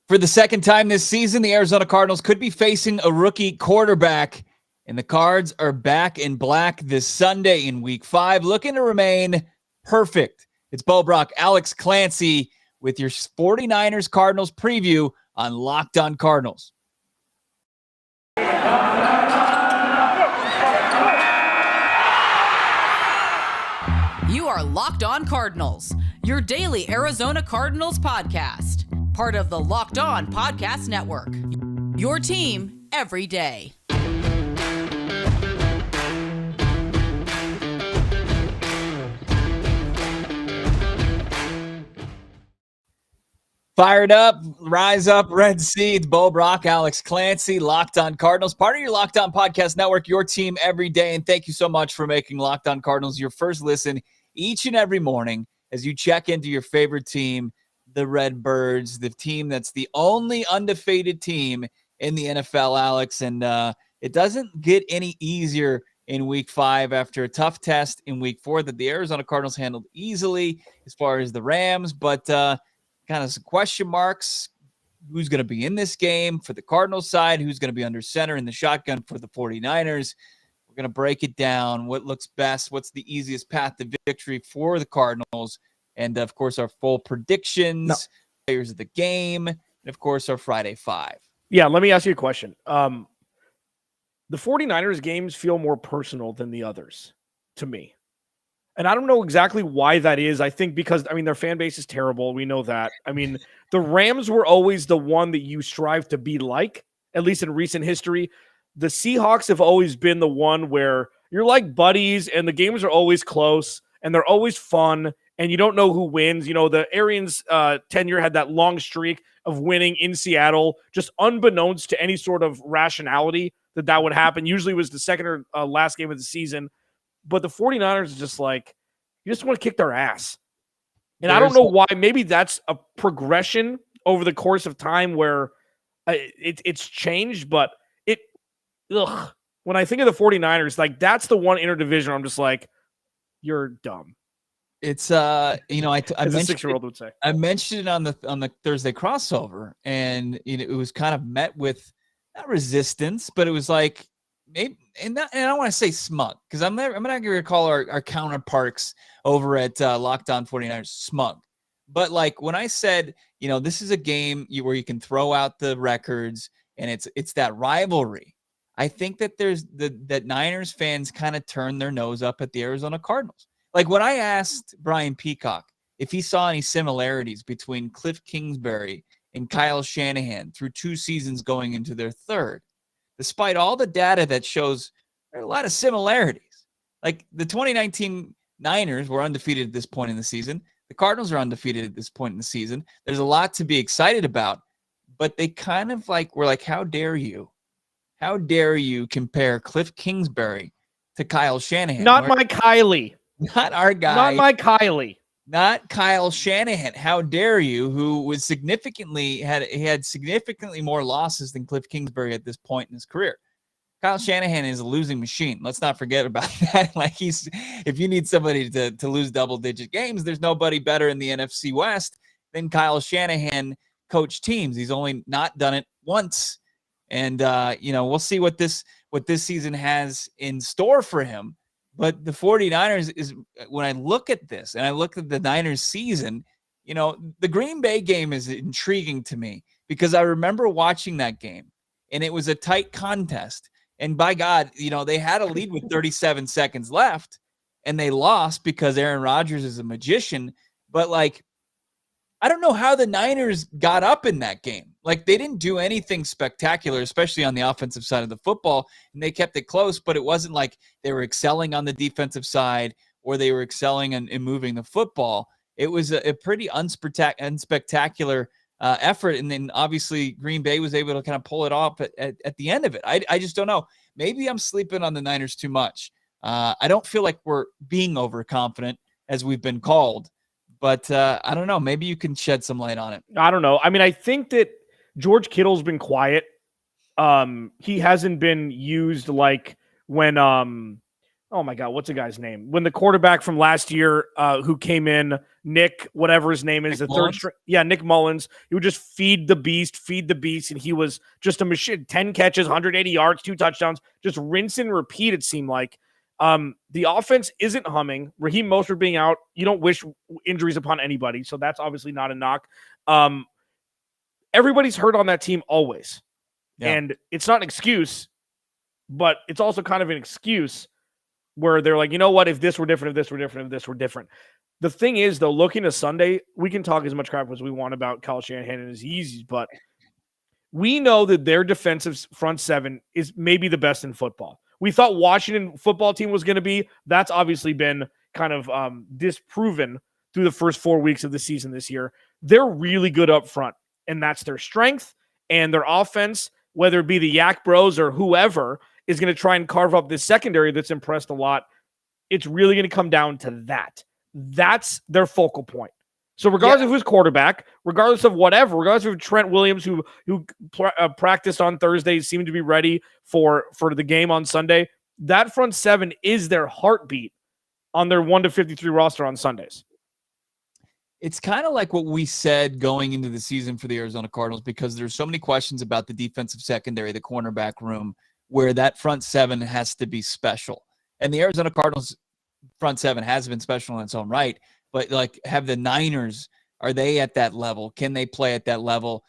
For the second time this season, the Arizona Cardinals could be facing a rookie quarterback, and the Cards are back in black this Sunday in Week 5, looking to remain perfect. It's Brack, Alex Clancy with your 49ers Cardinals preview on Locked On Cardinals. You are Locked On Cardinals, your daily Arizona Cardinals podcast. Part of the Locked On Podcast Network. Your team every day. Fired up, rise up, Red Sea. It's Brack, Alex Clancy, Locked On Cardinals, part of your Locked On Podcast Network, your team every day. And thank you so much for making Locked On Cardinals your first listen each and every morning as you check into your favorite team, the Redbirds, the team that's the only undefeated team in the NFL, Alex. And it doesn't get any easier in Week 5 after a tough test in Week 4 that the Arizona Cardinals handled easily as far as the Rams, but kind of some question marks. Who's going to be in this game for the Cardinals side? Who's going to be under center in the shotgun for the 49ers? We're going to break it down. What looks best? What's the easiest path to victory for the Cardinals? And, of course, our full predictions, players of the game, and, of course, our Friday 5. Yeah, let me ask you a question. The 49ers games feel more personal than the others to me. And I don't know exactly why that is. I think because, their fan base is terrible. We know that. The Rams were always the one that you strive to be like, at least in recent history. The Seahawks have always been the one where you're like buddies and the games are always close and they're always fun. And you don't know who wins. The Arians' tenure had that long streak of winning in Seattle, just unbeknownst to any sort of rationality that would happen. Usually it was the second or last game of the season. But the 49ers is just like, you just want to kick their ass. And I don't know why. Maybe that's a progression over the course of time where it's changed. But when I think of the 49ers, like that's the one interdivision I'm just like, you're dumb. It's I as a 6-year-old would say. I mentioned it on the Thursday crossover, and it was kind of met with not resistance, but it was like maybe, and I don't want to say smug because I'm not going to call our counterparts over at Locked On 49ers smug, but like when I said this is a game where you can throw out the records and it's that rivalry. I think that that Niners fans kind of turn their nose up at the Arizona Cardinals. Like when I asked Brian Peacock if he saw any similarities between Cliff Kingsbury and Kyle Shanahan through 2 seasons going into their third, despite all the data that shows there are a lot of similarities. Like the 2019 Niners were undefeated at this point in the season. The Cardinals are undefeated at this point in the season. There's a lot to be excited about, but they kind of were like, how dare you? How dare you compare Cliff Kingsbury to Kyle Shanahan? Not my Kylie. Not our guy. Not my Kylie. Not Kyle Shanahan. How dare you? Who was had significantly more losses than Cliff Kingsbury at this point in his career. Kyle Shanahan is a losing machine. Let's not forget about that. If you need somebody to lose double-digit games, there's nobody better in the NFC West than Kyle Shanahan coach teams. He's only not done it once, and we'll see what this season has in store for him. But the 49ers is, when I look at this and I look at the Niners season, the Green Bay game is intriguing to me because I remember watching that game and it was a tight contest. And by God, they had a lead with 37 seconds left and they lost because Aaron Rodgers is a magician. But I don't know how the Niners got up in that game. They didn't do anything spectacular, especially on the offensive side of the football, and they kept it close, but it wasn't like they were excelling on the defensive side or they were excelling in moving the football. It was a pretty unspectacular effort, and then obviously Green Bay was able to kind of pull it off at the end of it. I just don't know. Maybe I'm sleeping on the Niners too much. I don't feel like we're being overconfident as we've been called. But I don't know. Maybe you can shed some light on it. I don't know. I think that George Kittle's been quiet. He hasn't been used like when oh my God, what's the guy's name? When the quarterback from last year who came in, Nick, whatever his name is, Nick the Mullins? third string. Yeah, Nick Mullins. He would just feed the beast, and he was just a machine. 10 catches, 180 yards, 2 touchdowns, just rinse and repeat, it seemed like. The offense isn't humming. Raheem Mostert being out, you don't wish injuries upon anybody, so that's obviously not a knock. Everybody's hurt on that team always. Yeah. And it's not an excuse, but it's also kind of an excuse where they're like, you know what, if this were different, if this were different. The thing is, though, looking to Sunday, we can talk as much crap as we want about Kyle Shanahan and his Yeezys, but we know that their defensive front seven is maybe the best in football. We thought Washington football team was going to be. That's obviously been kind of disproven through the first 4 weeks of the season this year. They're really good up front, and that's their strength. And their offense, whether it be the Yak Bros or whoever, is going to try and carve up this secondary that's impressed a lot. It's really going to come down to that. That's their focal point. So regardless of who's quarterback, regardless of whatever, regardless of Trent Williams, who practiced on Thursday, seemed to be ready for the game on Sunday, that front seven is their heartbeat on their 1-53 roster on Sundays. It's kind of like what we said going into the season for the Arizona Cardinals, because there's so many questions about the defensive secondary, the cornerback room, where that front seven has to be special. And the Arizona Cardinals front seven has been special in its own right, but like, have the Niners, are they at that level? Can they play at that level,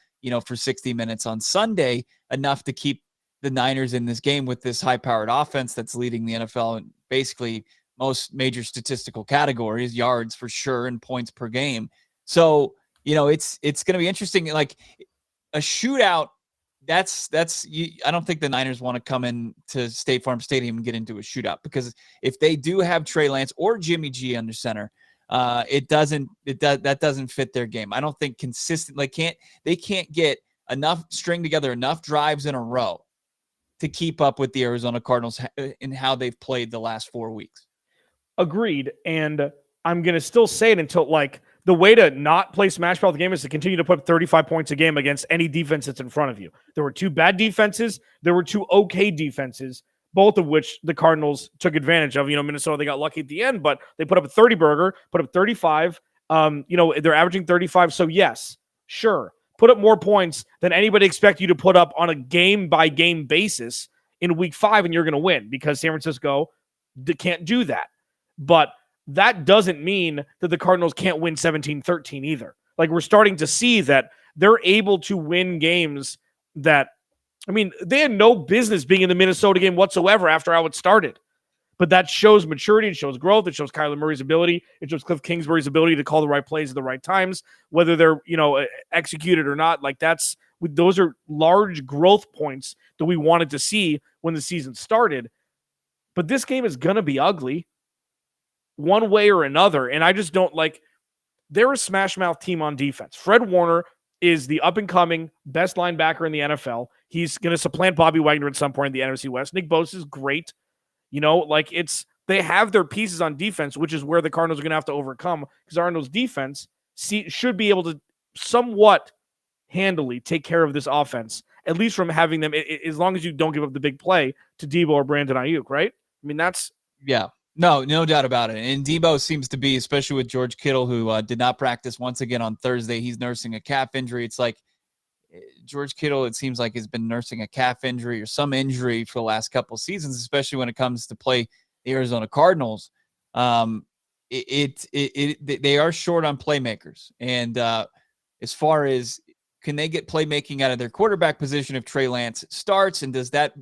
for 60 minutes on Sunday, enough to keep the Niners in this game with this high-powered offense that's leading the NFL in basically most major statistical categories, yards for sure, and points per game. So, it's going to be interesting. Like a shootout, I don't think the Niners want to come in to State Farm Stadium and get into a shootout, because if they do have Trey Lance or Jimmy G under center, that doesn't fit their game. I don't think they can't get string together enough drives in a row to keep up with the Arizona Cardinals in how they've played the last 4 weeks. Agreed. And I'm going to still say it until the way to not play smash mouth game is to continue to put 35 points a game against any defense that's in front of you. There were 2 bad defenses. There were 2 okay defenses, both of which the Cardinals took advantage of. Minnesota, they got lucky at the end, but they put up a 30 burger, put up 35. They're averaging 35. So yes, sure. Put up more points than anybody expect you to put up on a game-by-game basis in week 5, and you're going to win, because San Francisco can't do that. But that doesn't mean that the Cardinals can't win 17-13 either. Like, we're starting to see that they're able to win games that, they had no business being in the Minnesota game whatsoever after how it started. But that shows maturity, it shows growth, it shows Kyler Murray's ability, it shows Cliff Kingsbury's ability to call the right plays at the right times, whether they're, executed or not. Like, those are large growth points that we wanted to see when the season started. But this game is going to be ugly one way or another. And I just don't they're a smash mouth team on defense. Fred Warner is the up and coming best linebacker in the NFL. He's going to supplant Bobby Wagner at some point in the NFC West. Nick Bosa is great. They have their pieces on defense, which is where the Cardinals are going to have to overcome, because Cardinals defense should be able to somewhat handily take care of this offense, at least from having them, as long as you don't give up the big play to Debo or Brandon Ayuk, right? That's... Yeah. No doubt about it. And Debo seems to be, especially with George Kittle, who did not practice once again on Thursday. He's nursing a calf injury. It's like George Kittle, it seems like, has been nursing a calf injury or some injury for the last couple of seasons, especially when it comes to play the Arizona Cardinals. They are short on playmakers. And as far as, can they get playmaking out of their quarterback position if Trey Lance starts? And is that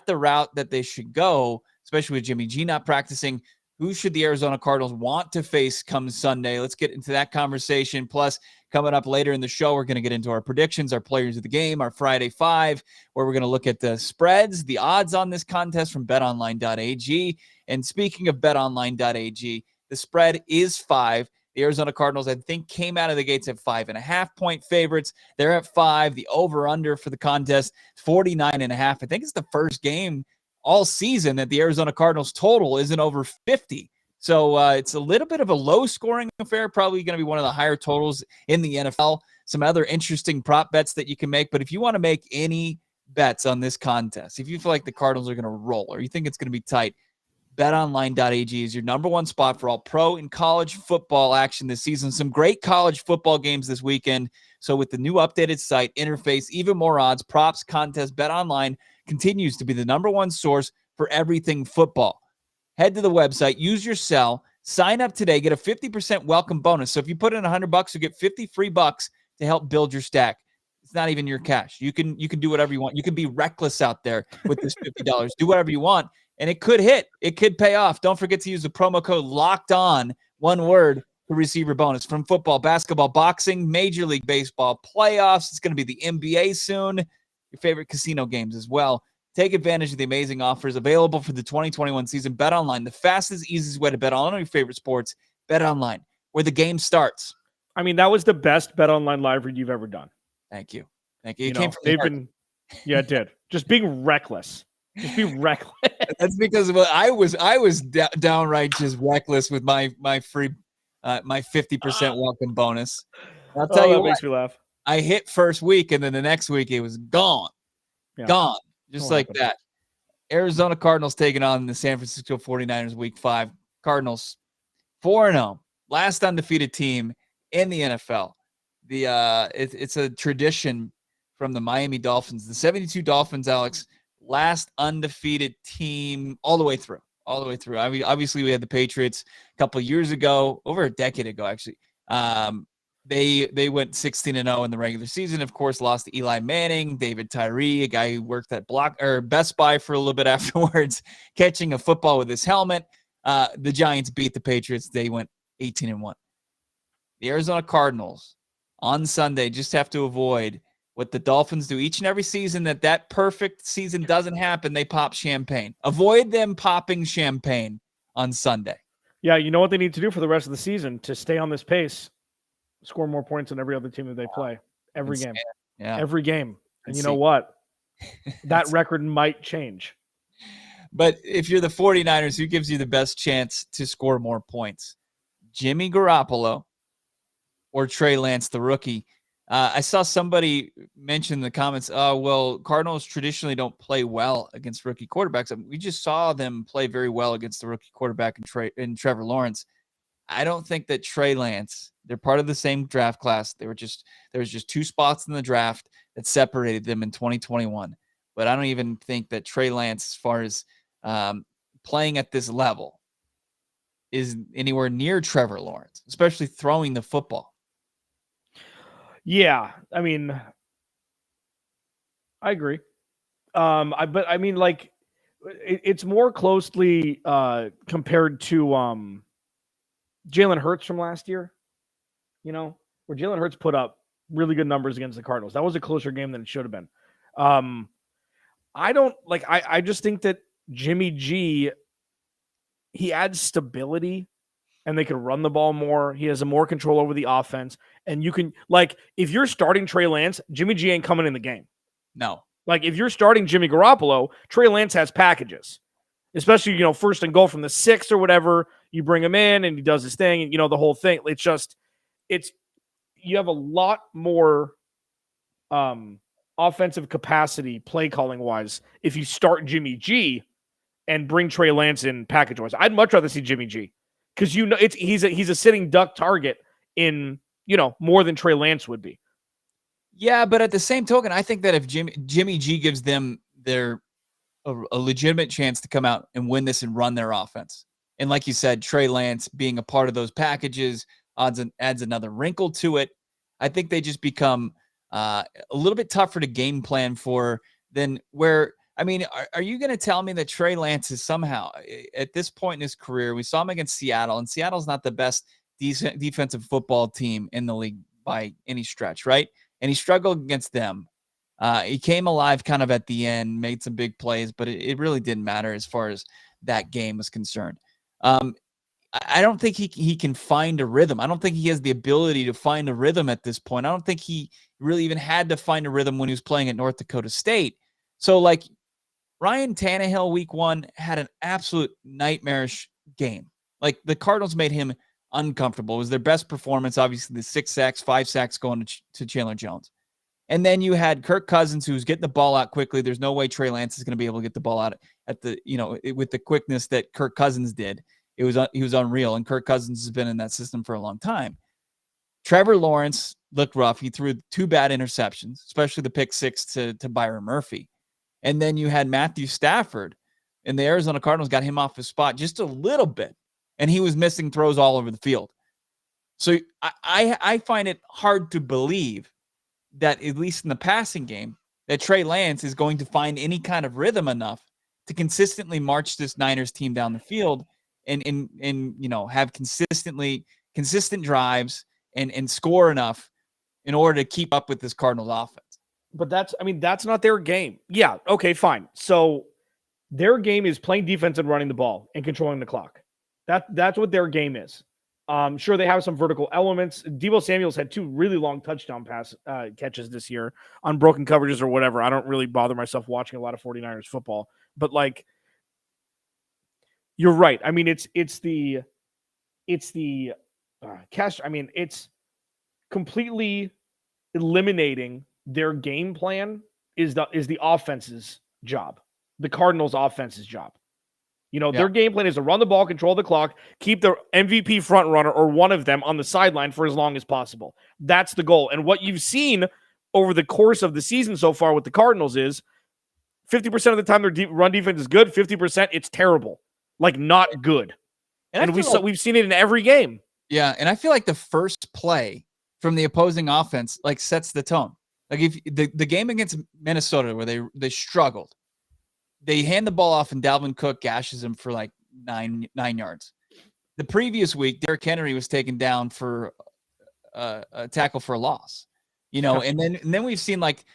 the route that they should go, especially with Jimmy G not practicing? Who should the Arizona Cardinals want to face come Sunday? Let's get into that conversation. Plus, coming up later in the show, we're going to get into our predictions, our players of the game, our Friday 5, where we're going to look at the spreads, the odds on this contest from betonline.ag. And speaking of betonline.ag, the spread is 5. The Arizona Cardinals, I think, came out of the gates at 5.5-point favorites. They're at 5. The over-under for the contest, 49.5. I think it's the first game all season that the Arizona Cardinals total isn't over 50. So it's a little bit of a low-scoring affair, probably going to be one of the higher totals in the NFL. Some other interesting prop bets that you can make. But if you want to make any bets on this contest, if you feel like the Cardinals are going to roll or you think it's going to be tight, BetOnline.ag is your number one spot for all pro and college football action this season. Some great college football games this weekend. So with the new updated site, interface, even more odds, props, contests, BetOnline continues to be the number one source for everything football. Head to the website, use your cell, sign up today, get a 50% welcome bonus. So if you put in $100, you get 50 free bucks to help build your stack. It's not even your cash. You can do whatever you want. You can be reckless out there with this $50. Do whatever you want. And it could hit. It could pay off. Don't forget to use the promo code Locked On, one word, to receive your bonus. From football, basketball, boxing, Major League Baseball, playoffs. It's going to be the NBA soon. Your favorite casino games as well. Take advantage of the amazing offers available for the 2021 season. BetOnline, the fastest, easiest way to bet on all your favorite sports. BetOnline, where the game starts. I mean, that was the best BetOnline live read you've ever done. Thank you. Thank you. It came from the heart. Yeah, it did. Just being reckless. Just be reckless. That's because I was downright just reckless with my free my 50% welcome bonus. I'll tell you what, makes me laugh. I hit first week, and then the next week it was gone. Yeah. Gone. Just like that. Arizona Cardinals taking on the San Francisco 49ers week 5. Cardinals 4-0. Last undefeated team in the NFL. It's a tradition from the Miami Dolphins. The 72 Dolphins, Alex, last undefeated team all the way through. I mean, obviously, we had the Patriots a couple of years ago, over a decade ago, actually. They went 16-0 in the regular season. Of course, lost to Eli Manning, David Tyree, a guy who worked at Best Buy for a little bit afterwards, catching a football with his helmet. The Giants beat the Patriots. They went 18-1. The Arizona Cardinals on Sunday just have to avoid what the Dolphins do each and every season. That perfect season doesn't happen. They pop champagne. Avoid them popping champagne on Sunday. Yeah, you know what they need to do for the rest of the season to stay on this pace? Score more points than every other team that they play. Every game. Yeah. Every game. And you know what? That record might change. But if you're the 49ers, who gives you the best chance to score more points? Jimmy Garoppolo or Trey Lance, the rookie? I saw somebody mention in the comments, well, Cardinals traditionally don't play well against rookie quarterbacks. I mean, we just saw them play very well against the rookie quarterback in Trevor Lawrence. I don't think that Trey Lance, they're part of the same draft class. There was just 2 spots in the draft that separated them in 2021. But I don't even think that Trey Lance, as far as playing at this level, is anywhere near Trevor Lawrence, especially throwing the football. Yeah, I mean, I agree. But I mean, like, it's more closely compared to Jalen Hurts from last year, where Jalen Hurts put up really good numbers against the Cardinals. That was a closer game than it should have been. I just think that Jimmy G, he adds stability, and they can run the ball more. He has more control over the offense. And you can, if you're starting Trey Lance, Jimmy G ain't coming in the game. No. If you're starting Jimmy Garoppolo, Trey Lance has packages, especially, first and goal from the 6 or whatever. You bring him in and he does his thing, and, the whole thing. You have a lot more offensive capacity play calling wise if you start Jimmy G and bring Trey Lance in package wise. I'd much rather see Jimmy G, because he's a sitting duck target in more than Trey Lance would be. Yeah, but at the same token, I think that if Jimmy G gives them a legitimate chance to come out and win this and run their offense, and like you said, Trey Lance being a part of those packages adds another wrinkle to it. I think they just become a little bit tougher to game plan for than where. I mean, are you going to tell me that Trey Lance is somehow, at this point in his career, we saw him against Seattle, and Seattle's not the best defensive football team in the league by any stretch, right? And he struggled against them. He came alive kind of at the end, made some big plays, but it really didn't matter as far as that game was concerned. I don't think he can find a rhythm. I don't think he has the ability to find a rhythm at this point. I don't think he really even had to find a rhythm when he was playing at North Dakota State. So, Ryan Tannehill week 1 had an absolute nightmarish game. The Cardinals made him uncomfortable. It was their best performance. Obviously, the 6 sacks, 5 sacks going to Chandler Jones. And then you had Kirk Cousins, who's getting the ball out quickly. There's no way Trey Lance is going to be able to get the ball out at the, with the quickness that Kirk Cousins did. He was unreal. And Kirk Cousins has been in that system for a long time. Trevor Lawrence looked rough. He threw 2 bad interceptions, especially the pick 6 to Byron Murphy. And then you had Matthew Stafford, and the Arizona Cardinals got him off his spot just a little bit, and he was missing throws all over the field. So I find it hard to believe that, at least in the passing game, that Trey Lance is going to find any kind of rhythm enough to consistently march this Niners team down the field and have consistent drives and score enough in order to keep up with this Cardinals offense. But that's not their game. Yeah, okay, fine. So their game is playing defense and running the ball and controlling the clock. That's what their game is. Sure, they have some vertical elements. Deebo Samuel's had 2 really long touchdown pass catches this year on broken coverages or whatever. I don't really bother myself watching a lot of 49ers football. But, like, you're right. I mean, it's the cash. I mean, it's completely eliminating their game plan is the offense's job, the Cardinals' offense's job. Their game plan is to run the ball, control the clock, keep the MVP front runner or one of them on the sideline for as long as possible. That's the goal. And what you've seen over the course of the season so far with the Cardinals is 50% of the time their run defense is good, 50% it's terrible, like not good. And we've seen it in every game. Yeah, and I feel like the first play from the opposing offense like sets the tone. Like if the game against Minnesota where they struggled, they hand the ball off and Dalvin Cook gashes him for like nine yards. The previous week, Derrick Henry was taken down for a tackle for a loss. And then we've seen like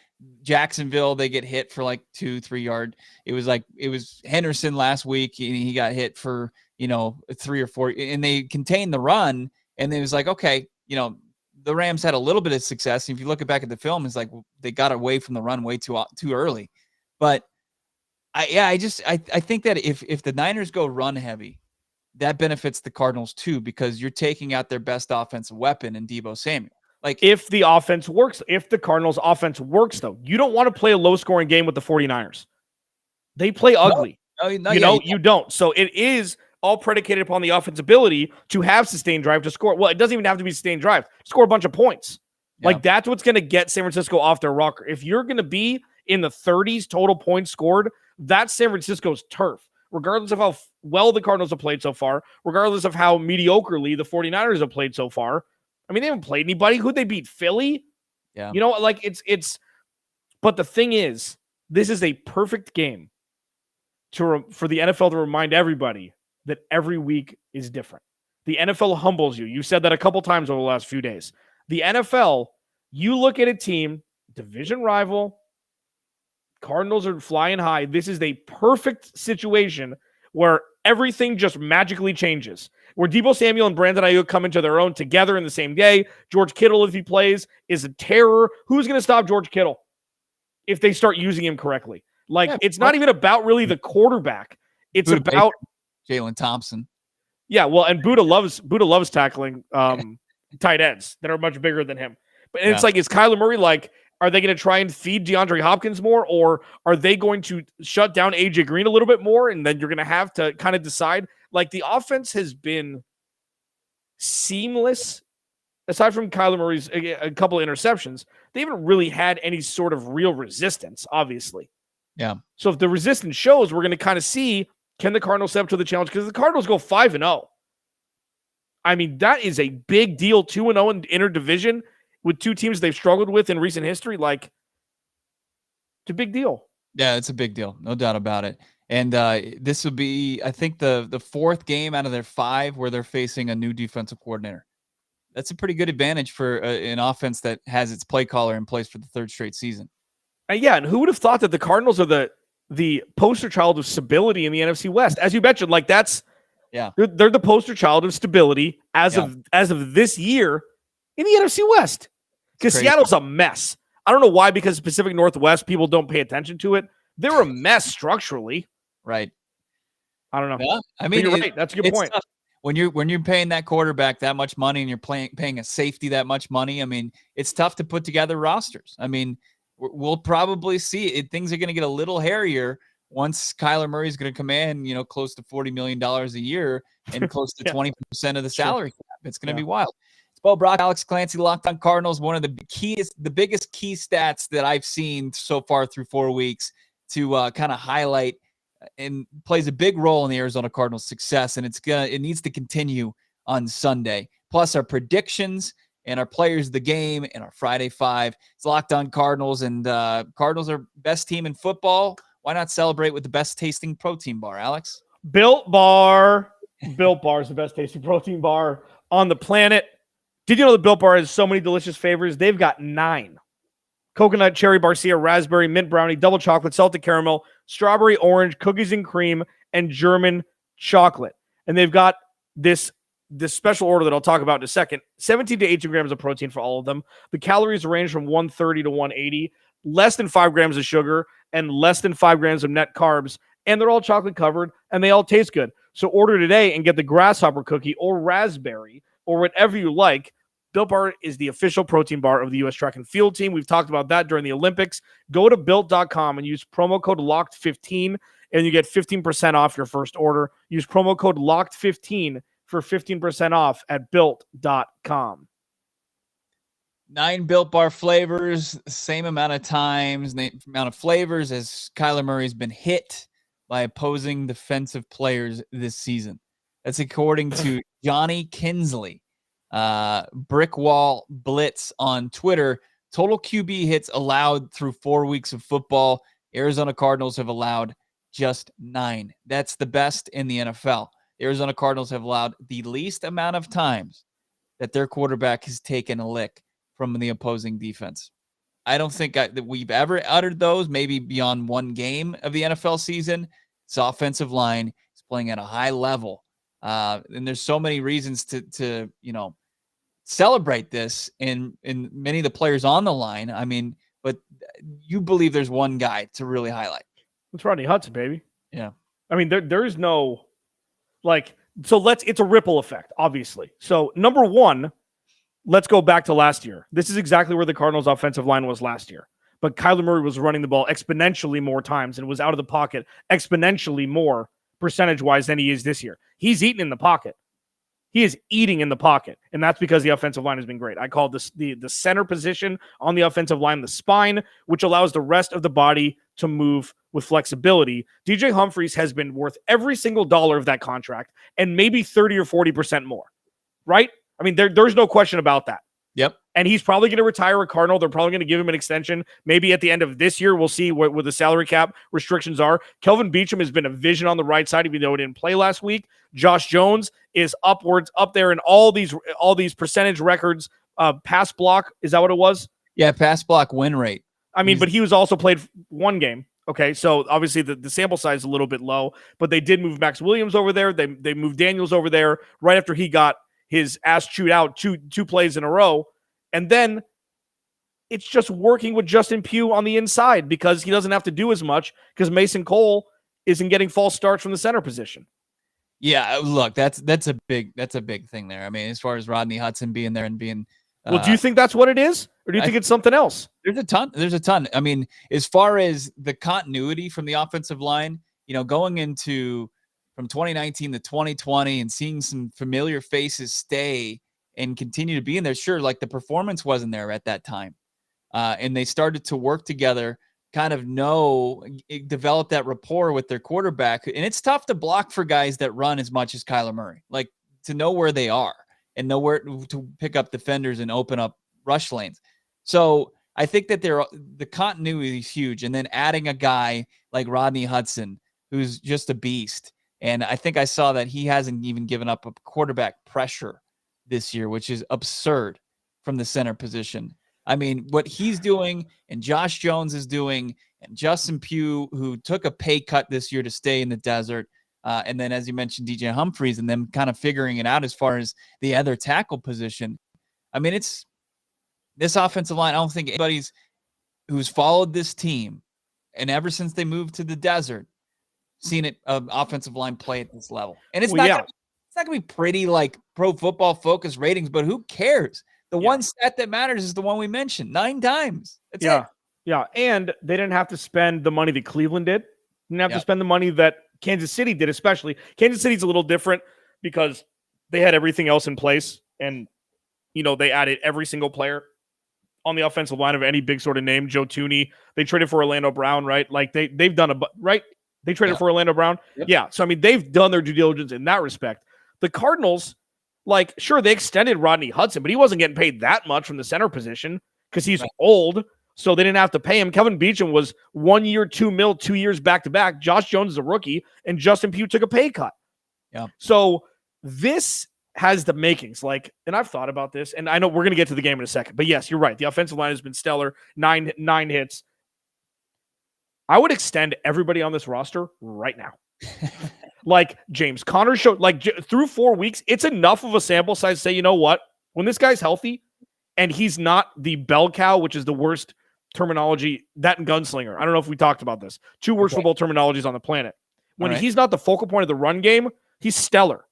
Jacksonville, they get hit for like 2-3 yard. It was Henderson last week. He got hit for 3 or 4, and they contained the run. And it was like, okay, the Rams had a little bit of success. If you look back at the film, it's like they got away from the run way too early. But I think that if the Niners go run heavy, that benefits the Cardinals too, because you're taking out their best offensive weapon in Deebo Samuel. Like if the offense works, if the Cardinals offense works, though, you don't want to play a low scoring game with the 49ers. They play ugly. You don't. So it is all predicated upon the offense ability to have sustained drive to score. Well, it doesn't even have to be sustained drive. Score a bunch of points. Yeah. Like that's what's going to get San Francisco off their rocker. If you're going to be in the 30s total points scored, that's San Francisco's turf. Regardless of how well the Cardinals have played so far, regardless of how mediocrely the 49ers have played so far. I mean, they haven't played anybody. Who'd they beat? Philly? Yeah. But the thing is, this is a perfect game for the NFL to remind everybody that every week is different. The NFL humbles you. You said that a couple times over the last few days. The NFL, you look at a team, division rival, Cardinals are flying high. This is a perfect situation where everything just magically changes. Where Deebo Samuel and Brandon Ayuk come into their own together in the same day. George Kittle, if he plays, is a terror. Who's going to stop George Kittle if they start using him correctly? It's not even about really the quarterback. It's about Jalen Thompson. Yeah, well, and Buddha loves tackling tight ends that are much bigger than him. But it's like, is Kyler Murray like, are they going to try and feed DeAndre Hopkins more, or are they going to shut down AJ Green a little bit more? And then you're going to have to kind of decide. Like the offense has been seamless, aside from Kyler Murray's a couple of interceptions. They haven't really had any sort of real resistance, obviously. Yeah. So if the resistance shows, we're going to kind of see, can the Cardinals step up to the challenge? Because the Cardinals go 5-0. I mean, that is a big deal. 2-0 in interdivision with 2 teams they've struggled with in recent history. Like, it's a big deal. Yeah, it's a big deal. No doubt about it. And this would be, I think, the 4th game out of their 5 where they're facing a new defensive coordinator. That's a pretty good advantage for an offense that has its play caller in place for the 3rd straight season. And who would have thought that the Cardinals are the poster child of stability in the NFC West? As you mentioned, like they're the poster child of stability as of this year in the NFC West. Because Seattle's a mess. I don't know why, because Pacific Northwest, people don't pay attention to it. They're a mess structurally. Right. I don't know. Yeah. I mean, you're right. That's a good point. Tough. when you're paying that quarterback that much money and you're paying a safety that much money, I mean, it's tough to put together rosters. I mean, we'll probably see it. Things are going to get a little hairier once Kyler Murray is going to command, close to $40 million a year and close to 20% of the salary cap. It's going to be wild. It's Brack, Alex Clancy, Locked On Cardinals. One of the biggest key stats that I've seen so far through 4 weeks to kind of highlight and plays a big role in the Arizona Cardinals' success, and it needs to continue on Sunday. Plus our predictions and our players of the game and our Friday Five. It's Locked On Cardinals, and Cardinals are best team in football. Why not celebrate with the best tasting protein bar, Alex? Built Bar. Built Bar is the best tasting protein bar on the planet. Did you know the Built Bar has so many delicious flavors? They've got 9. Coconut, cherry barcia, raspberry, mint brownie, double chocolate, salted caramel, strawberry orange, cookies and cream, and German chocolate. And they've got this special order that I'll talk about in a second. 17 to 18 grams of protein for all of them. The calories range from 130 to 180, less than 5 grams of sugar, and less than 5 grams of net carbs. And they're all chocolate covered, and they all taste good. So order today and get the grasshopper cookie or raspberry or whatever you like. Built Bar is the official protein bar of the U.S. track and field team. We've talked about that during the Olympics. Go to Built.com and use promo code LOCKED15, and you get 15% off your first order. Use promo code LOCKED15 for 15% off at Built.com. 9 Built Bar flavors, same amount of times, amount of flavors as Kyler Murray's been hit by opposing defensive players this season. That's according to Johnny Kinsley. Brick Wall Blitz on Twitter. Total QB hits allowed through 4 weeks of football. Arizona Cardinals have allowed just 9. That's the best in the NFL. The Arizona Cardinals have allowed the least amount of times that their quarterback has taken a lick from the opposing defense. I don't think that we've ever uttered those, maybe beyond one game of the NFL season. This offensive line is playing at a high level. And there's so many reasons to celebrate this in many of the players on the line. I mean, but you believe there's one guy to really highlight. It's Rodney Hudson, baby. Yeah. I mean, there's no it's a ripple effect, obviously. So number one, let's go back to last year. This is exactly where the Cardinals offensive line was last year. But Kyler Murray was running the ball exponentially more times and was out of the pocket exponentially more percentage-wise than he is this year. He's eating in the pocket. He is eating in the pocket, and that's because the offensive line has been great. I call this the center position on the offensive line the spine, which allows the rest of the body to move with flexibility. DJ Humphries has been worth every single dollar of that contract and maybe 30 or 40% more, right? I mean, there's no question about that. Yep. And he's probably going to retire a Cardinal. They're probably going to give him an extension. Maybe at the end of this year, we'll see what the salary cap restrictions are. Kelvin Beachum has been a vision on the right side, even though he didn't play last week. Josh Jones is up there in all these percentage records. Pass block, is that what it was? Yeah, pass block win rate. I mean, but he was also played one game. Okay, so obviously the sample size is a little bit low, but they did move Max Williams over there. They moved Daniels over there right after he got his ass chewed out two plays in a row. And then it's just working with Justin Pugh on the inside because he doesn't have to do as much because Mason Cole isn't getting false starts from the center position. Yeah, look, that's a big thing there. I mean, as far as Rodney Hudson being there and being well, do you think that's what it is? Or do you think it's something else? There's a ton. I mean, as far as the continuity from the offensive line, going into from 2019 to 2020 and seeing some familiar faces stay and continue to be in there. Sure, like the performance wasn't there at that time. And they started to work together, kind of develop that rapport with their quarterback. And it's tough to block for guys that run as much as Kyler Murray, like to know where they are and know where to pick up defenders and open up rush lanes. So I think that the continuity is huge. And then adding a guy like Rodney Hudson, who's just a beast. And I think I saw that he hasn't even given up a quarterback pressure this year, which is absurd from the center position. I mean, what he's doing and Josh Jones is doing and Justin Pugh, who took a pay cut this year to stay in the desert. And then, as you mentioned, DJ Humphries and them kind of figuring it out as far as the other tackle position. I mean, it's this offensive line. I don't think anybody's who's followed this team and ever since they moved to the desert, seen it offensive line play at this level. And it's It's not going to be pretty like Pro Football Focus ratings, but who cares? The one stat that matters is the one we mentioned 9 times. That's it. Yeah. And they didn't have to spend the money that Cleveland did. They didn't have to spend the money that Kansas City did, especially. Kansas City's a little different because they had everything else in place. And, they added every single player on the offensive line of any big sort of name. Joe Thuney. They traded for Orlando Brown, right? Like they've done right? They traded for Orlando Brown. Yep. Yeah. So, they've done their due diligence in that respect. The Cardinals, sure, they extended Rodney Hudson, but he wasn't getting paid that much from the center position because he's old. So they didn't have to pay him. Kevin Beachum was 1 year, $2 million, 2 years back-to-back. Josh Jones is a rookie, and Justin Pugh took a pay cut. Yeah. So this has the makings. And I've thought about this, and I know we're going to get to the game in a second. But yes, you're right. The offensive line has been stellar. Nine hits. I would extend everybody on this roster right now. James Conner showed, through 4 weeks, it's enough of a sample size to say, you know what? When this guy's healthy and he's not the bell cow, which is the worst terminology, that and gunslinger. I don't know if we talked about this. 2 worst football terminologies on the planet. When he's not the focal point of the run game, he's stellar.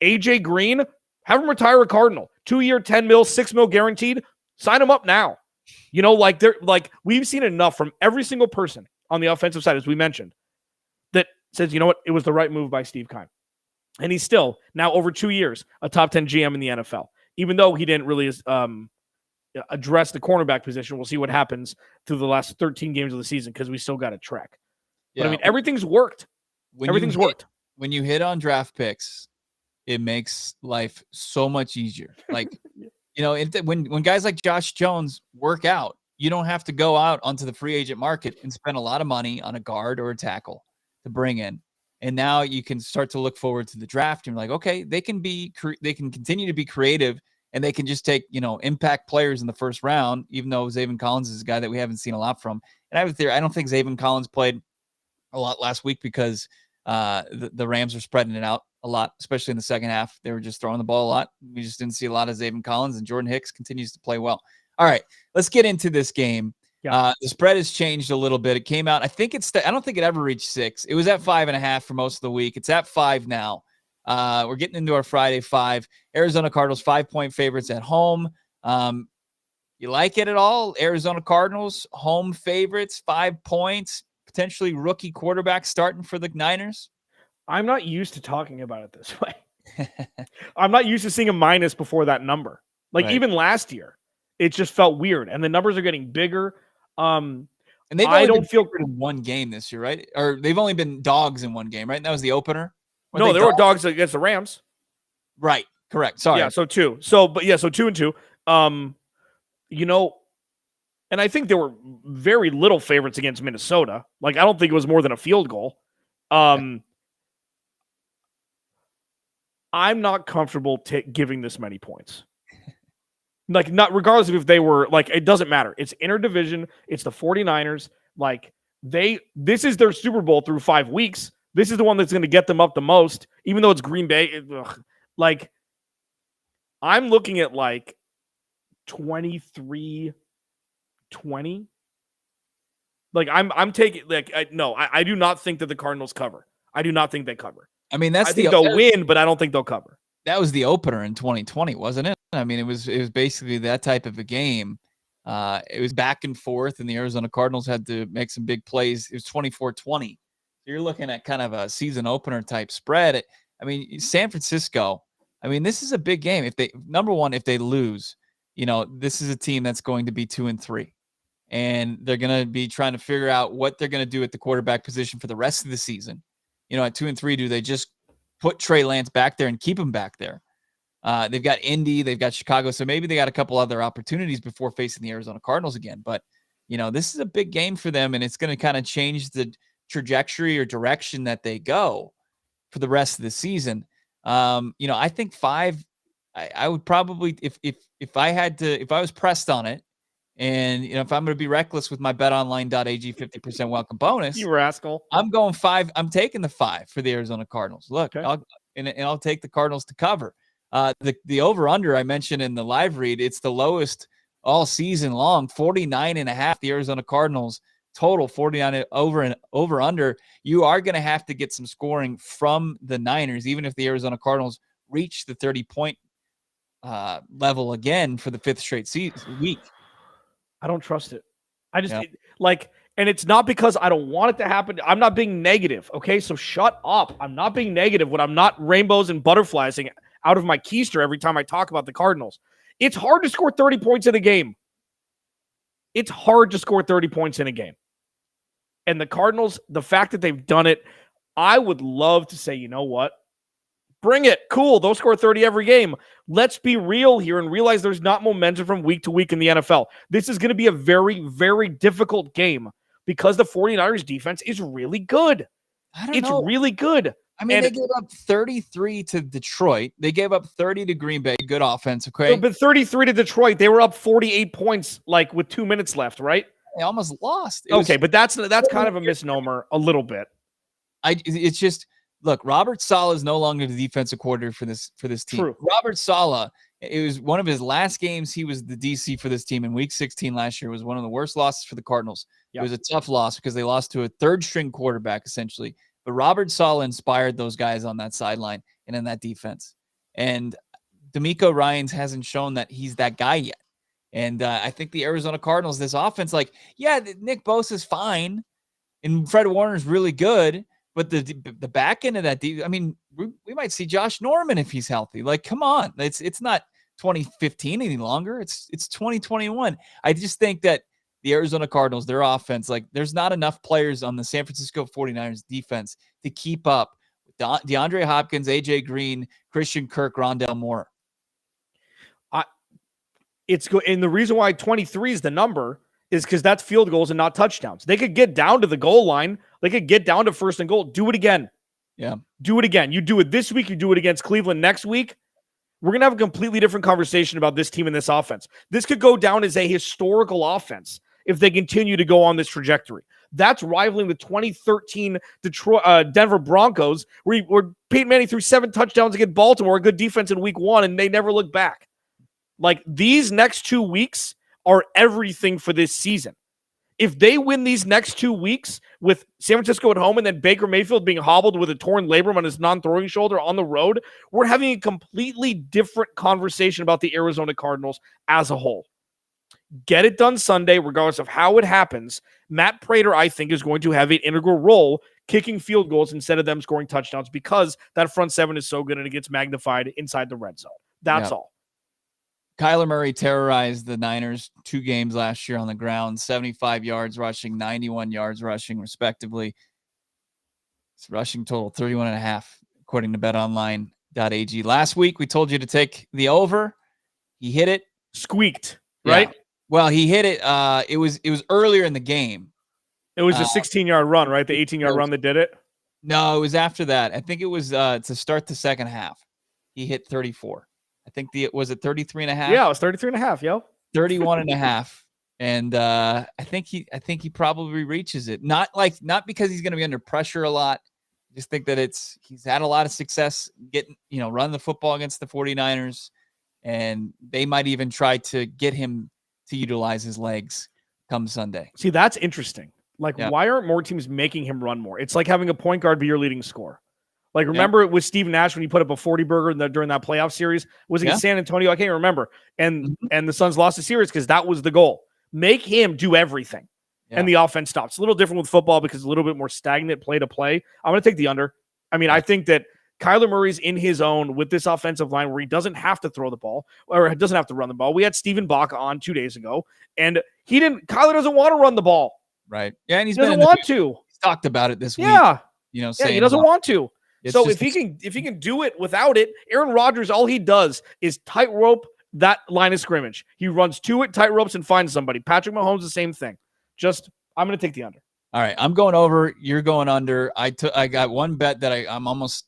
AJ Green, have him retire a Cardinal. 2 year, $10 million, $6 million guaranteed. Sign him up now. We've seen enough from every single person on the offensive side, as we mentioned, that says, you know what, it was the right move by Steve Keim. And he's still, now over 2 years, a top 10 GM in the NFL. Even though he didn't really address the cornerback position. We'll see what happens through the last 13 games of the season because we still got to track. Yeah. But everything's worked. Everything's worked. When you hit on draft picks, it makes life so much easier. When guys like Josh Jones work out, you don't have to go out onto the free agent market and spend a lot of money on a guard or a tackle to bring in. And now you can start to look forward to the draft. And you're like, okay, they can continue to be creative, and they can just take, impact players in the first round, even though Zaven Collins is a guy that we haven't seen a lot from. And I have a theory. I don't think Zaven Collins played a lot last week because the Rams are spreading it out a lot, especially in the second half. They were just throwing the ball a lot. We just didn't see a lot of Zaven Collins, and Jordan Hicks continues to play well. All right, let's get into this game. Yeah. The spread has changed a little bit. It came out. I don't think it ever reached 6. It was at 5.5 for most of the week. It's at 5 now. We're getting into our Friday 5. Arizona Cardinals 5-point favorites at home. You like it at all? Arizona Cardinals home favorites, 5 points, potentially rookie quarterback starting for the Niners. I'm not used to talking about it this way. I'm not used to seeing a minus before that number. Even last year, it just felt weird, and the numbers are getting bigger. And they've only been favored in one game this year, right? Or they've only been dogs in one game, right? And that was the opener. No, they were dogs against the Rams. Right. Correct. Sorry. Yeah. So 2. So 2-2. And I think there were very little favorites against Minnesota. I don't think it was more than a field goal. I'm not comfortable giving this many points. Not regardless of if they were it doesn't matter. It's interdivision. It's the 49ers. This is their Super Bowl through 5 weeks. This is the one that's going to get them up the most, even though it's Green Bay. I'm looking at 23-20. I'm taking I do not think that the Cardinals cover. I do not think they cover. I mean, I think they'll win, but I don't think they'll cover. That was the opener in 2020, wasn't it? I mean, it was basically that type of a game. It was back and forth, and the Arizona Cardinals had to make some big plays. It was 24-20. So you're looking at kind of a season opener type spread. San Francisco, this is a big game. If they lose, this is a team that's going to be 2-3, and they're going to be trying to figure out what they're going to do at the quarterback position for the rest of the season. At 2-3, do they just put Trey Lance back there and keep him back there? They've got Indy, they've got Chicago, so maybe they got a couple other opportunities before facing the Arizona Cardinals again. But, this is a big game for them, and it's going to kind of change the trajectory or direction that they go for the rest of the season. I think 5, I would probably, if I was pressed on it, and if I'm going to be reckless with my betonline.ag 50% welcome bonus, you rascal, I'm going 5. I'm taking the 5 for the Arizona Cardinals. Look, okay. I'll take the Cardinals to cover. The over-under I mentioned in the live read, it's the lowest all season long, 49.5. The Arizona Cardinals total 49 over under. You are going to have to get some scoring from the Niners, even if the Arizona Cardinals reach the 30-point level again for the 5th straight week. I don't trust it. I just and it's not because I don't want it to happen. I'm not being negative. Okay. So shut up. I'm not being negative when I'm not rainbows and butterflies out of my keister every time I talk about the Cardinals. It's hard to score 30 points in a game. It's hard to score 30 points in a game. And the Cardinals, the fact that they've done it, I would love to say, you know what? Bring it. Cool. They'll score 30 every game. Let's be real here and realize there's not momentum from week to week in the NFL. This is going to be a very, very difficult game because the 49ers defense is really good. It's really good. I mean, they gave up 33 to Detroit. They gave up 30 to Green Bay. Good offense, okay? But 33 to Detroit, they were up 48 points like with 2 minutes left, right? They almost lost. But that's kind of a misnomer a little bit. It's just, look, Robert Saleh is no longer the defensive coordinator for this team. True. Robert Saleh, it was one of his last games. He was the DC for this team in week 16 last year. It was one of the worst losses for the Cardinals. Yep. It was a tough loss because they lost to a third-string quarterback, essentially. But Robert Saleh inspired those guys on that sideline and in that defense. And D'Amico Ryans hasn't shown that he's that guy yet. And I think the Arizona Cardinals, this offense, Nick Bosa's fine, and Fred Warner's really good, but the back end of that, we might see Josh Norman if he's healthy. Like, come on, it's not 2015 any longer. It's 2021. I just think that the Arizona Cardinals, their offense, there's not enough players on the San Francisco 49ers defense to keep up with DeAndre Hopkins, AJ Green, Christian Kirk, Rondale Moore. And the reason why 23 is the number is because that's field goals and not touchdowns. They could get down to the goal line. They could get down to 1st and goal. Do it again. Yeah. Do it again. You do it this week. You do it against Cleveland next week. We're going to have a completely different conversation about this team and this offense. This could go down as a historical offense if they continue to go on this trajectory. That's rivaling the 2013 Denver Broncos, where Peyton Manning threw 7 touchdowns against Baltimore, a good defense in week 1, and they never looked back. These next 2 weeks are everything for this season. If they win these next 2 weeks with San Francisco at home and then Baker Mayfield being hobbled with a torn labrum on his non-throwing shoulder on the road, we're having a completely different conversation about the Arizona Cardinals as a whole. Get it done Sunday, regardless of how it happens. Matt Prater, I think, is going to have an integral role kicking field goals instead of them scoring touchdowns because that front seven is so good and it gets magnified inside the red zone. That's all. Kyler Murray terrorized the Niners 2 games last year on the ground, 75 yards rushing, 91 yards rushing, respectively. It's rushing total 31.5, according to betonline.ag. Last week, we told you to take the over. He hit it. Squeaked, right? Yeah. Well, he hit it. It was earlier in the game. It was the 16-yard run, right? The 18-yard run that did it? No, it was after that. I think it was to start the second half. He hit 34. I think was it 33.5? Yeah, it was 33.5, yo. 31.5. And I think he probably reaches it. Not because he's going to be under pressure a lot. I just think that he's had a lot of success getting, running the football against the 49ers, and they might even try to get him to utilize his legs come Sunday. See, that's interesting. Why aren't more teams making him run more? It's like having a point guard be your leading scorer. Remember it with Steve Nash when he put up a 40-burger during that playoff series? Was it in San Antonio? I can't remember. And the Suns lost the series because that was the goal. Make him do everything. Yeah. And the offense stops. It's a little different with football because it's a little bit more stagnant play to play. I'm going to take the under. I think that Kyler Murray's in his own with this offensive line where he doesn't have to throw the ball or doesn't have to run the ball. We had Steven Bach on 2 days ago, and Kyler doesn't want to run the ball. Right. Yeah, and he doesn't want to. He's talked about it this week. Yeah. Saying he doesn't want to. So if he can do it without it, Aaron Rodgers, all he does is tightrope that line of scrimmage. He runs to it, tight ropes, and finds somebody. Patrick Mahomes, the same thing. I'm going to take the under. All right, I'm going over. You're going under. I got one bet that I'm almost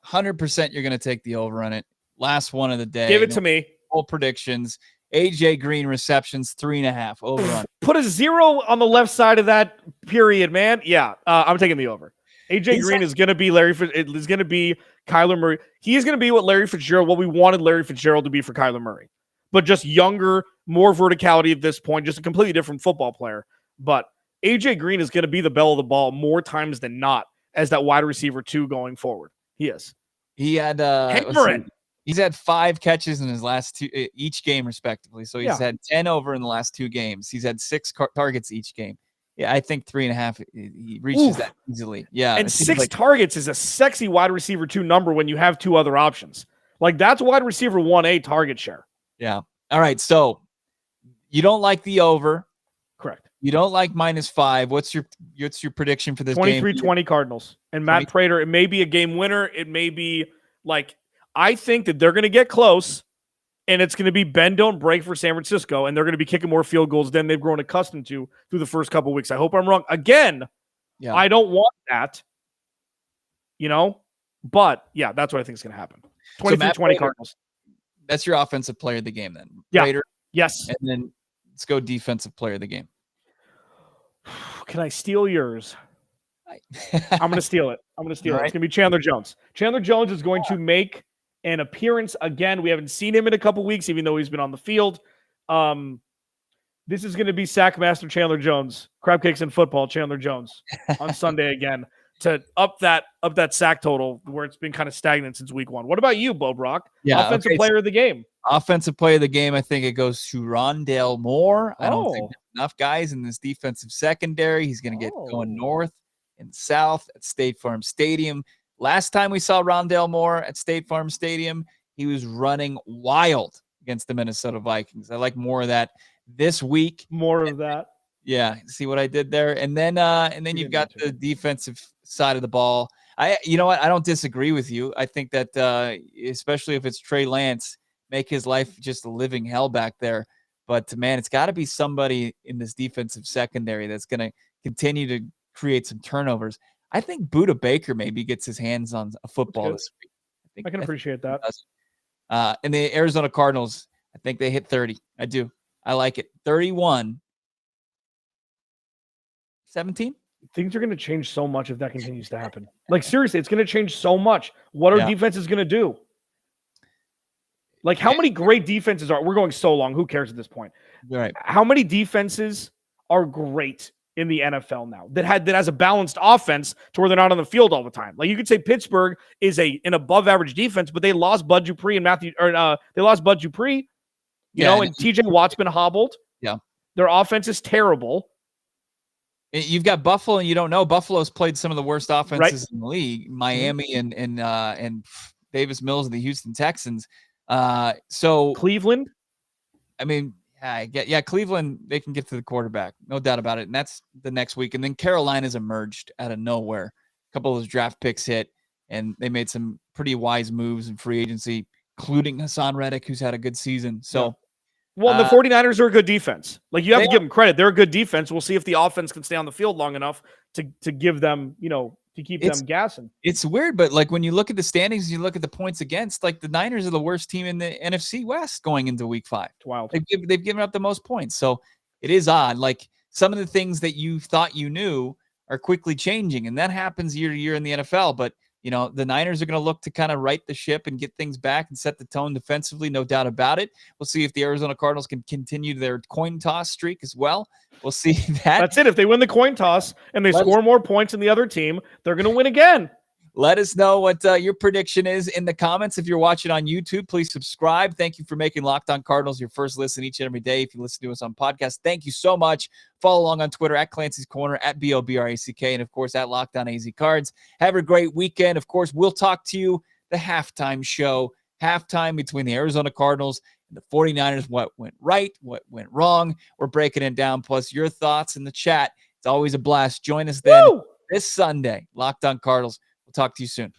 100% you're going to take the over on it. Last one of the day. Give it to me. Full predictions. AJ Green receptions 3.5 over on. Put a 0 on the left side of that period, man. Yeah, I'm taking the over. AJ Green is going to be is going to be Kyler Murray. He is going to be what we wanted Larry Fitzgerald to be for Kyler Murray, but just younger, more verticality at this point, just a completely different football player. But AJ Green is going to be the belle of the ball more times than not as that wide receiver 2 going forward. He is. He had he's had 5 catches in his last 2 each game respectively. So he's had 10 over in the last 2 games. He's had 6 targets each game. Yeah, I think 3.5 he reaches that easily. Yeah, and 6 targets is a sexy wide receiver 2 number when you have 2 other options. Like that's wide receiver 1A target share. Yeah. All right. So you don't like the over. Correct. You don't like -5. What's your prediction for this 23, game? 23-20 Cardinals. And Matt Prater, it may be a game winner. It may be like, I think that they're going to get close and it's going to be bend, don't break for San Francisco. And they're going to be kicking more field goals than they've grown accustomed to through the first couple of weeks. I hope I'm wrong. Again, I don't want that, but yeah, that's what I think is going to happen. 23-20 Cardinals. That's your offensive player of the game then. Yeah. Prater, yes. And then let's go defensive player of the game. Can I steal yours? I'm going to steal it. I'm going to steal it. It's going to be Chandler Jones. Chandler Jones is going to make an appearance again. We haven't seen him in a couple weeks, even though he's been on the field. This is going to be Sackmaster Chandler Jones, Crab Cakes and Football Chandler Jones on Sunday again to up that sack total where it's been kind of stagnant since week 1. What about you, Bo Brock? Yeah, offensive player of the game. Offensive player of the game, I think it goes to Rondale Moore. I don't think there's enough guys in this defensive secondary. He's going to get going north and south at State Farm Stadium. Last time we saw Rondale Moore at State Farm Stadium, he was running wild against the Minnesota Vikings. I like more of that this week. More of that. Yeah, see what I did there? And then you've got the defensive side of the ball. You know what? I don't disagree with you. I think that especially if it's Trey Lance, make his life just a living hell back there. But man, it's got to be somebody in this defensive secondary that's going to continue to create some turnovers. I think Budda Baker maybe gets his hands on a football this week. I can appreciate that. And the Arizona Cardinals, I think they hit 30. I do. I like it. 31-17. Things are going to change so much if that continues to happen. Like, seriously, it's going to change so much. What our defense is going to do. Like, how many great defenses are – we're going so long. Who cares at this point? Right. How many defenses are great in the NFL now that has a balanced offense to where they're not on the field all the time? Like, you could say Pittsburgh is an above-average defense, but they lost Bud Dupree and they lost Bud Dupree, and TJ Watt's been hobbled. Yeah. Their offense is terrible. You've got Buffalo, and you don't know. Buffalo's played some of the worst offenses in the league. Miami and Davis Mills and the Houston Texans. So Cleveland. I mean, Cleveland, they can get to the quarterback, no doubt about it. And that's the next week. And then Carolina's emerged out of nowhere. A couple of those draft picks hit, and they made some pretty wise moves in free agency, including Hassan Reddick, who's had a good season. So. Well, the 49ers are a good defense. Like, you have to give them credit. They're a good defense. We'll see if the offense can stay on the field long enough to give them, to keep them gassing. It's weird, but like when you look at the standings, you look at the points against, like the Niners are the worst team in the NFC West going into week 5. It's wild. They've given up the most points. So it is odd. Like some of the things that you thought you knew are quickly changing, and that happens year to year in the NFL. But the Niners are going to look to kind of right the ship and get things back and set the tone defensively, no doubt about it. We'll see if the Arizona Cardinals can continue their coin toss streak as well. We'll see that. That's it. If they win the coin toss and they score more points than the other team, they're going to win again. Let us know what your prediction is in the comments. If you're watching on YouTube, please subscribe. Thank you for making Locked On Cardinals your first listen each and every day. If you listen to us on podcast, thank you so much. Follow along on Twitter at Clancy's Corner, at BOBRACK, and of course at Locked On AZCards. Have a great weekend. Of course, we'll talk to you the halftime show, halftime between the Arizona Cardinals and the 49ers. What went right? What went wrong? We're breaking it down. Plus your thoughts in the chat. It's always a blast. Join us then this Sunday. Locked On Cardinals. We'll talk to you soon.